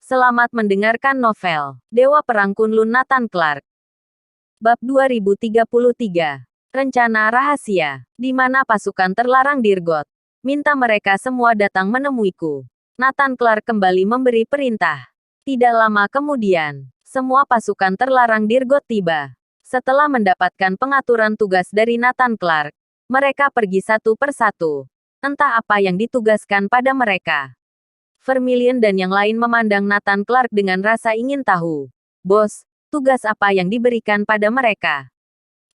Selamat mendengarkan novel Dewa Perang Kunlun Nathan Clark. Bab 2033. Rencana Rahasia. Di mana pasukan terlarang Dirgot. Minta mereka semua datang menemuiku. Nathan Clark kembali memberi perintah. Tidak lama kemudian, semua pasukan terlarang Dirgot tiba. Setelah mendapatkan pengaturan tugas dari Nathan Clark, mereka pergi satu persatu. Entah apa yang ditugaskan pada mereka. Vermilion dan yang lain memandang Nathan Clark dengan rasa ingin tahu. Bos, tugas apa yang diberikan pada mereka?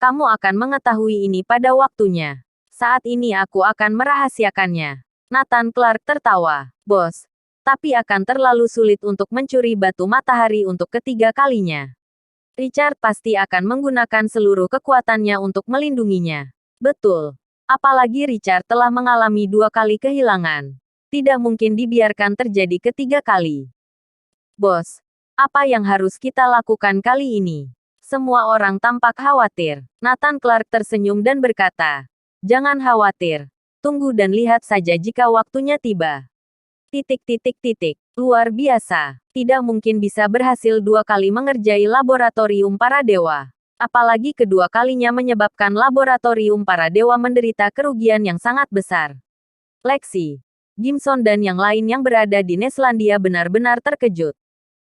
Kamu akan mengetahui ini pada waktunya. Saat ini aku akan merahasiakannya. Nathan Clark tertawa. Bos, tapi akan terlalu sulit untuk mencuri batu matahari untuk ketiga kalinya. Richard pasti akan menggunakan seluruh kekuatannya untuk melindunginya. Betul. Apalagi Richard telah mengalami 2 kali kehilangan. Tidak mungkin dibiarkan terjadi ketiga kali. Bos, apa yang harus kita lakukan kali ini? Semua orang tampak khawatir. Nathan Clark tersenyum dan berkata, jangan khawatir. Tunggu dan lihat saja jika waktunya tiba. Luar biasa. Tidak mungkin bisa berhasil 2 kali mengerjai laboratorium para dewa. Apalagi kedua kalinya menyebabkan laboratorium para dewa menderita kerugian yang sangat besar. Lexi, Gimson dan yang lain yang berada di Neslandia benar-benar terkejut.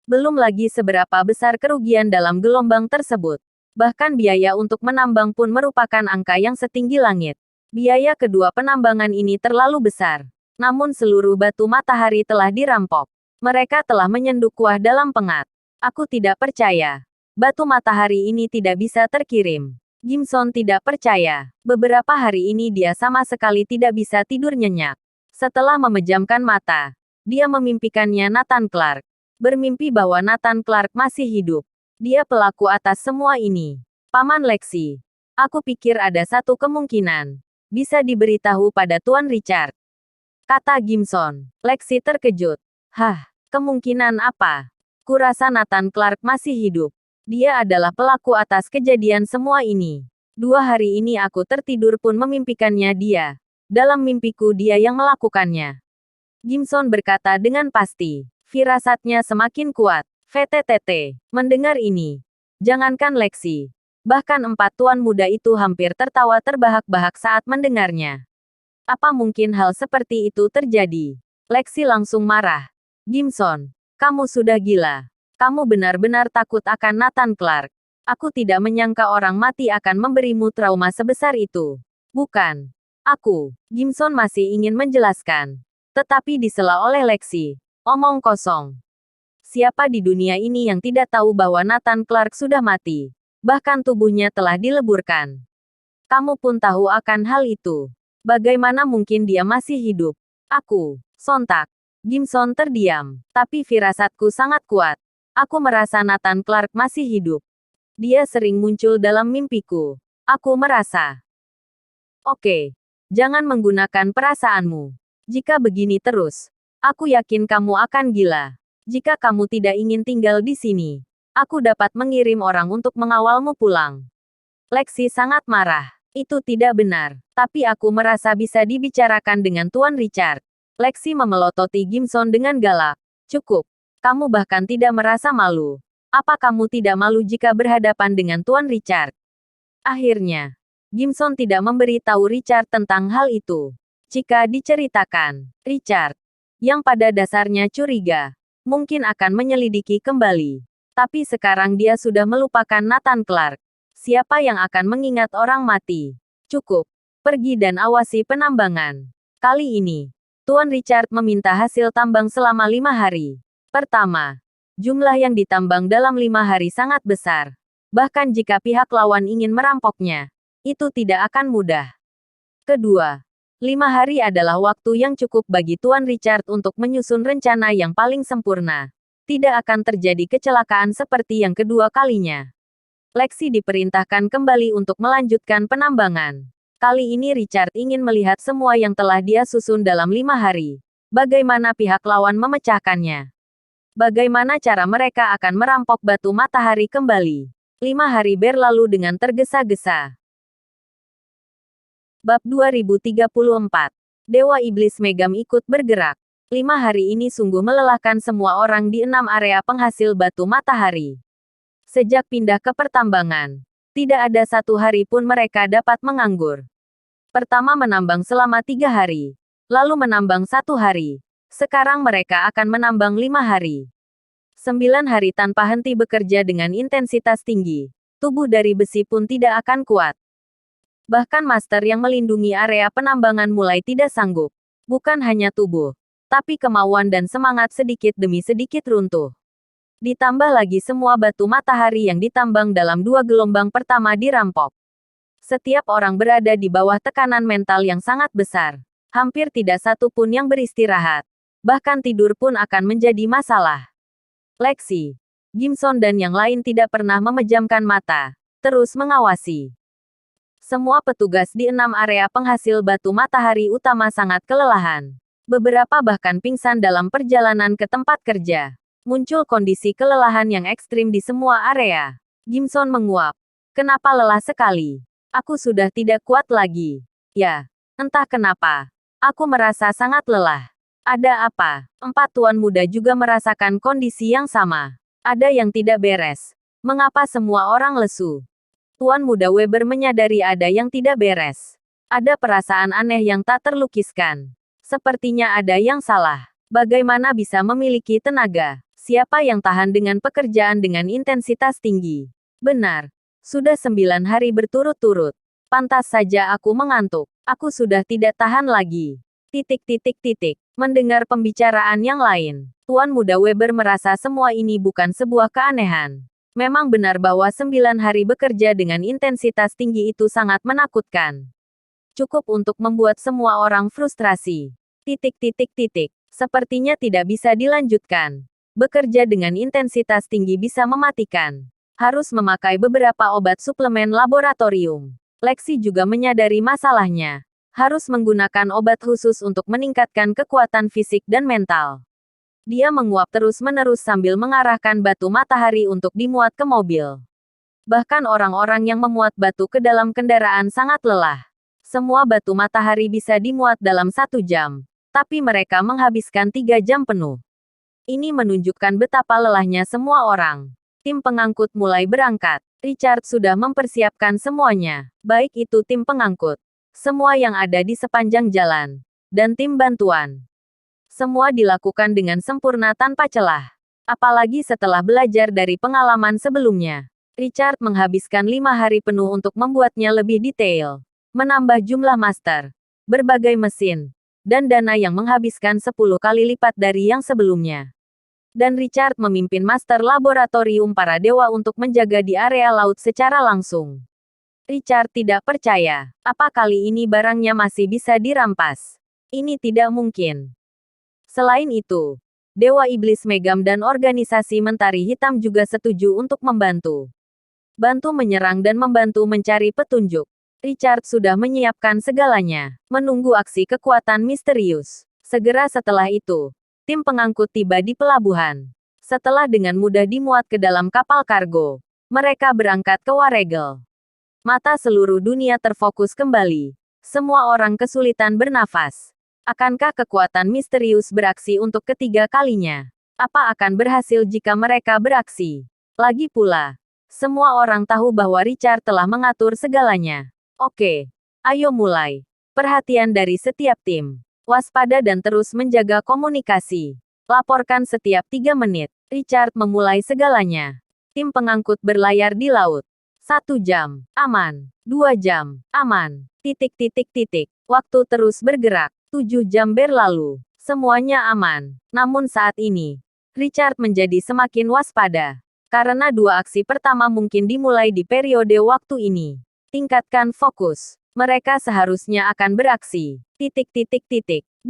Belum lagi seberapa besar kerugian dalam gelombang tersebut. Bahkan biaya untuk menambang pun merupakan angka yang setinggi langit. Biaya kedua penambangan ini terlalu besar. Namun seluruh batu matahari telah dirampok. Mereka telah menyenduk kuah dalam pengat. Aku tidak percaya. Batu matahari ini tidak bisa terkirim. Gimson tidak percaya. Beberapa hari ini dia sama sekali tidak bisa tidur nyenyak. Setelah memejamkan mata, dia memimpikannya Nathan Clark. Bermimpi bahwa Nathan Clark masih hidup. Dia pelaku atas semua ini. Paman Lexi. Aku pikir ada satu kemungkinan. Bisa diberitahu pada Tuan Richard. Kata Gimson. Lexi terkejut. Hah, kemungkinan apa? Kurasa Nathan Clark masih hidup. Dia adalah pelaku atas kejadian semua ini. 2 hari ini aku tertidur pun memimpikannya dia. Dalam mimpiku dia yang melakukannya. Gimson berkata dengan pasti. Firasatnya semakin kuat. VTTT. Mendengar ini. Jangankan Lexi. Bahkan 4 tuan muda itu hampir tertawa terbahak-bahak saat mendengarnya. Apa mungkin hal seperti itu terjadi? Lexi langsung marah. Gimson, kamu sudah gila. Kamu benar-benar takut akan Nathan Clark. Aku tidak menyangka orang mati akan memberimu trauma sebesar itu. Bukan. Aku, Gimson masih ingin menjelaskan. Tetapi disela oleh Lexi. Omong kosong. Siapa di dunia ini yang tidak tahu bahwa Nathan Clark sudah mati? Bahkan tubuhnya telah dileburkan. Kamu pun tahu akan hal itu. Bagaimana mungkin dia masih hidup? Aku, sontak. Gimson terdiam. Tapi firasatku sangat kuat. Aku merasa Nathan Clark masih hidup. Dia sering muncul dalam mimpiku. Aku merasa. Oke. Jangan menggunakan perasaanmu. Jika begini terus, aku yakin kamu akan gila. Jika kamu tidak ingin tinggal di sini, aku dapat mengirim orang untuk mengawalmu pulang. Lexi sangat marah. Itu tidak benar. Tapi aku merasa bisa dibicarakan dengan Tuan Richard. Lexi memelototi Gimson dengan galak. Cukup. Kamu bahkan tidak merasa malu. Apa kamu tidak malu jika berhadapan dengan Tuan Richard? Akhirnya, Gimson tidak memberi tahu Richard tentang hal itu. Jika diceritakan, Richard, yang pada dasarnya curiga, mungkin akan menyelidiki kembali. Tapi sekarang dia sudah melupakan Nathan Clark. Siapa yang akan mengingat orang mati? Cukup. Pergi dan awasi penambangan. Kali ini, Tuan Richard meminta hasil tambang selama 5 hari. Pertama, jumlah yang ditambang dalam 5 hari sangat besar. Bahkan jika pihak lawan ingin merampoknya, itu tidak akan mudah. Kedua, 5 hari adalah waktu yang cukup bagi Tuan Richard untuk menyusun rencana yang paling sempurna. Tidak akan terjadi kecelakaan seperti yang kedua kalinya. Lexi diperintahkan kembali untuk melanjutkan penambangan. Kali ini Richard ingin melihat semua yang telah dia susun dalam 5 hari. Bagaimana pihak lawan memecahkannya. Bagaimana cara mereka akan merampok batu matahari kembali. 5 hari berlalu dengan tergesa-gesa. Bab 2034. Dewa Iblis Megam ikut bergerak. 5 hari ini sungguh melelahkan semua orang di 6 area penghasil batu matahari. Sejak pindah ke pertambangan, tidak ada satu hari pun mereka dapat menganggur. Pertama menambang selama 3 hari, lalu menambang 1 hari. Sekarang mereka akan menambang 5 hari. 9 hari tanpa henti bekerja dengan intensitas tinggi. Tubuh dari besi pun tidak akan kuat. Bahkan master yang melindungi area penambangan mulai tidak sanggup. Bukan hanya tubuh, tapi kemauan dan semangat sedikit demi sedikit runtuh. Ditambah lagi semua batu matahari yang ditambang dalam 2 gelombang pertama dirampok. Setiap orang berada di bawah tekanan mental yang sangat besar. Hampir tidak satu pun yang beristirahat. Bahkan tidur pun akan menjadi masalah. Lexi, Gimson dan yang lain tidak pernah memejamkan mata, terus mengawasi. Semua petugas di 6 area penghasil batu matahari utama sangat kelelahan. Beberapa bahkan pingsan dalam perjalanan ke tempat kerja. Muncul kondisi kelelahan yang ekstrim di semua area. Gimson menguap. Kenapa lelah sekali? Aku sudah tidak kuat lagi. Ya, entah kenapa. Aku merasa sangat lelah. Ada apa? 4 tuan muda juga merasakan kondisi yang sama. Ada yang tidak beres. Mengapa semua orang lesu? Tuan muda Weber menyadari ada yang tidak beres. Ada perasaan aneh yang tak terlukiskan. Sepertinya ada yang salah. Bagaimana bisa memiliki tenaga? Siapa yang tahan dengan pekerjaan dengan intensitas tinggi? Benar. Sudah 9 hari berturut-turut. Pantas saja aku mengantuk. Aku sudah tidak tahan lagi. Mendengar pembicaraan yang lain. Tuan muda Weber merasa semua ini bukan sebuah keanehan. Memang benar bahwa 9 hari bekerja dengan intensitas tinggi itu sangat menakutkan. Cukup untuk membuat semua orang frustrasi. Sepertinya tidak bisa dilanjutkan. Bekerja dengan intensitas tinggi bisa mematikan. Harus memakai beberapa obat suplemen laboratorium. Lexi juga menyadari masalahnya. Harus menggunakan obat khusus untuk meningkatkan kekuatan fisik dan mental. Dia menguap terus-menerus sambil mengarahkan batu matahari untuk dimuat ke mobil. Bahkan orang-orang yang memuat batu ke dalam kendaraan sangat lelah. Semua batu matahari bisa dimuat dalam 1 jam. Tapi mereka menghabiskan 3 jam penuh. Ini menunjukkan betapa lelahnya semua orang. Tim pengangkut mulai berangkat. Richard sudah mempersiapkan semuanya. Baik itu tim pengangkut. Semua yang ada di sepanjang jalan. Dan tim bantuan. Semua dilakukan dengan sempurna tanpa celah. Apalagi setelah belajar dari pengalaman sebelumnya. Richard menghabiskan 5 hari penuh untuk membuatnya lebih detail. Menambah jumlah master. Berbagai mesin. Dan dana yang menghabiskan 10 kali lipat dari yang sebelumnya. Dan Richard memimpin master laboratorium para dewa untuk menjaga di area laut secara langsung. Richard tidak percaya. Apa kali ini barangnya masih bisa dirampas? Ini tidak mungkin. Selain itu, Dewa Iblis Megam dan organisasi Mentari Hitam juga setuju untuk membantu. Bantu menyerang dan membantu mencari petunjuk. Richard sudah menyiapkan segalanya, menunggu aksi kekuatan misterius. Segera setelah itu, tim pengangkut tiba di pelabuhan. Setelah dengan mudah dimuat ke dalam kapal kargo, mereka berangkat ke Waregel. Mata seluruh dunia terfokus kembali. Semua orang kesulitan bernafas. Akankah kekuatan misterius beraksi untuk ketiga kalinya? Apa akan berhasil jika mereka beraksi? Lagi pula, semua orang tahu bahwa Richard telah mengatur segalanya. Oke, ayo mulai. Perhatian dari setiap tim. Waspada dan terus menjaga komunikasi. Laporkan setiap 3 menit. Richard memulai segalanya. Tim pengangkut berlayar di laut. 1 jam, aman. 2 jam, aman. Waktu terus bergerak. 7 jam berlalu. Semuanya aman. Namun saat ini, Richard menjadi semakin waspada. Karena 2 aksi pertama mungkin dimulai di periode waktu ini. Tingkatkan fokus. Mereka seharusnya akan beraksi. 8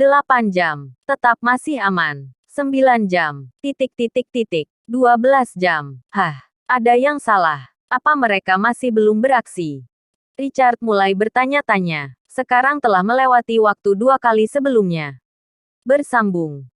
jam. Tetap masih aman. 9 jam. 12 jam. Hah, ada yang salah. Apa mereka masih belum beraksi? Richard mulai bertanya-tanya. Sekarang telah melewati waktu 2 kali sebelumnya. Bersambung.